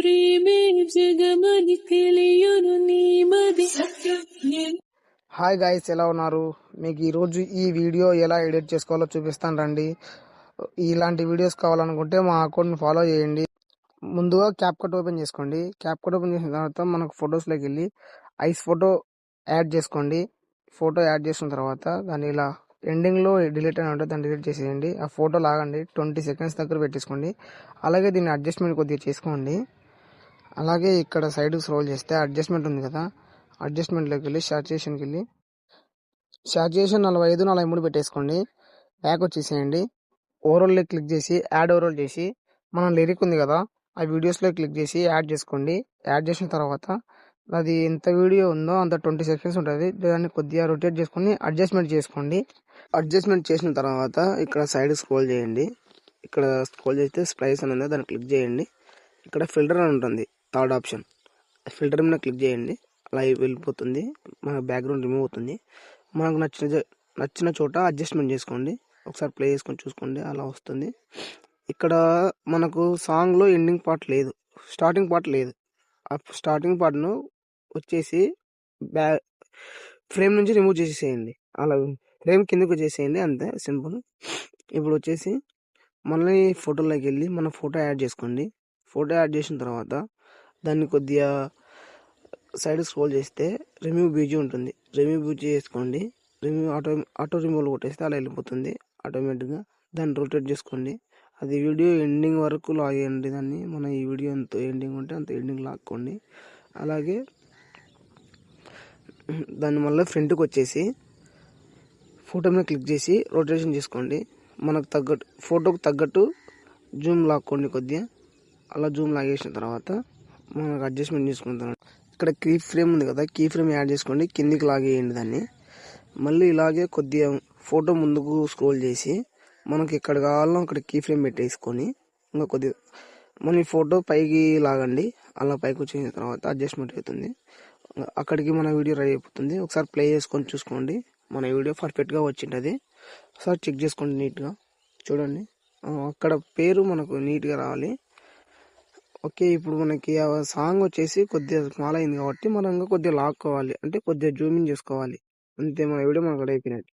ప్రేమే జగమని తెలియను నీమది. Hi guys, ఎలా ఉన్నారు? మీకు ఈరోజు ఈ వీడియో ఎలా ఎడిట్ చేసుకోవాలో చూపిస్తాను రండి. ఇలాంటి వీడియోస్ కావాలనుకుంటే మా అకౌంట్ని ఫాలో చేయండి. ముందుగా క్యాప్కట్ ఓపెన్ చేసుకోండి. క్యాప్కట్ ఓపెన్ చేసిన తర్వాత మనకు ఫొటోస్లోకి వెళ్ళి ఐస్ ఫోటో యాడ్ చేసుకోండి. ఫోటో యాడ్ చేసిన తర్వాత దాన్ని ఇలా ఎండింగ్లో డిలీట్ అని ఉంటుంది, దాన్ని డిలీట్ చేసేయండి. ఆ ఫోటో లాగండి 20 సెకండ్స్ దగ్గర పెట్టేసుకోండి. అలాగే దీన్ని అడ్జస్ట్మెంట్ కొద్దిగా చేసుకోండి. అలాగే ఇక్కడ సైడ్ స్క్రోల్ చేస్తే అడ్జస్ట్మెంట్ ఉంది కదా, అడ్జస్ట్మెంట్లోకి వెళ్ళి సాచురేషన్కి వెళ్ళి సాచురేషన్ 45, 43 పెట్టేసుకోండి. బ్యాక్ వచ్చేసేయండి. ఓవరాల్లో క్లిక్ చేసి యాడ్ ఓవరాల్ చేసి మన లిరిక్ ఉంది కదా, ఆ వీడియోస్లో క్లిక్ చేసి యాడ్ చేసుకోండి. యాడ్ చేసిన తర్వాత అది ఎంత వీడియో ఉందో అంత 20 సెకండ్స్ ఉంటుంది. దాన్ని కొద్దిగా రొటేట్ చేసుకొని అడ్జస్ట్మెంట్ చేసుకోండి. అడ్జస్ట్మెంట్ చేసిన తర్వాత ఇక్కడ సైడ్ స్క్రోల్ చేయండి. ఇక్కడ స్క్రోల్ చేస్తే స్ప్లైస్ అని ఉంది, దాన్ని క్లిక్ చేయండి. ఇక్కడ ఫిల్టర్ అని ఉంటుంది, థర్డ్ ఆప్షన్. ఫిల్టర్ మీద క్లిక్ చేయండి. అలా వెళ్ళిపోతుంది, మన బ్యాక్గ్రౌండ్ రిమూవ్ అవుతుంది. మనకు నచ్చిన చోట అడ్జస్ట్మెంట్ చేసుకోండి. ఒకసారి ప్లే చేసుకొని చూసుకోండి, అలా వస్తుంది. ఇక్కడ మనకు సాంగ్లో ఎండింగ్ పార్ట్ లేదు, స్టార్టింగ్ పార్ట్ లేదు. ఆ స్టార్టింగ్ పార్ట్ను వచ్చేసి ఫ్రేమ్ నుంచి రిమూవ్ చేసేసేయండి. అలా ఫ్రేమ్ కిందకు వచ్చేసేయండి, అంతే సింపుల్. ఇప్పుడు వచ్చేసి మళ్ళీ ఫోటోలోకి వెళ్ళి మన ఫోటో యాడ్ చేసుకోండి. ఫోటో యాడ్ చేసిన తర్వాత దాన్ని కొద్దిగా సైడ్ స్క్రోల్ చేస్తే రిమూవ్ బీజీ ఉంటుంది, రిమూవ్ బీజీ చేసుకోండి. రిమూవ్ ఆటో రిమూవ్ కొట్టేస్తే అలా వెళ్ళిపోతుంది ఆటోమేటిక్గా. దాన్ని రొటేట్ చేసుకోండి. అది వీడియో ఎండింగ్ వరకు లాగేయండి దాన్ని. మన ఈ వీడియో ఎంత ఎండింగ్ ఉంటే అంత ఎండింగ్ లాక్కోండి. అలాగే దాన్ని మళ్ళీ ఫ్రంట్కి వచ్చేసి ఫోటో మీద క్లిక్ చేసి రొటేషన్ చేసుకోండి. మనకు తగ్గట్టు ఫోటోకు తగ్గట్టు జూమ్ లాక్కోండి కొద్దిగా. అలా జూమ్ లాగేసిన తర్వాత మనకు అడ్జస్ట్మెంట్ చేసుకుంటాం. ఇక్కడ కీ ఫ్రేమ్ ఉంది కదా, కీ ఫ్రేమ్ యాడ్ చేసుకోండి, కిందికి లాగేయండి దాన్ని. మళ్ళీ ఇలాగే కొద్దిగా ఫోటో ముందుకు స్క్రోల్ చేసి మనకి ఎక్కడ కావాలో అక్కడ కీ ఫ్రేమ్ పెట్టేసుకొని ఇంకా కొద్దిగా మన ఫోటో పైకి లాగండి. అలా పైకి వచ్చిన తర్వాత అడ్జస్ట్మెంట్ అవుతుంది. అక్కడికి మన వీడియో రెడీ అయిపోతుంది. ఒకసారి ప్లే చేసుకొని చూసుకోండి, మన వీడియో పర్ఫెక్ట్గా వచ్చింటుంది. ఒకసారి చెక్ చేసుకోండి నీట్గా చూడండి. అక్కడ పేరు మనకు నీట్గా రావాలి. ఓకే, ఇప్పుడు మనకి ఆ సాంగ్ వచ్చేసి కొద్దిగా స్మాల్ అయింది కాబట్టి మనం ఇంకా కొద్దిగా లాక్కోవాలి, అంటే కొద్దిగా జూమింగ్ చేసుకోవాలి. అంతే, మన వీడియో మనకు రెడీ అయిపోయినట్టు.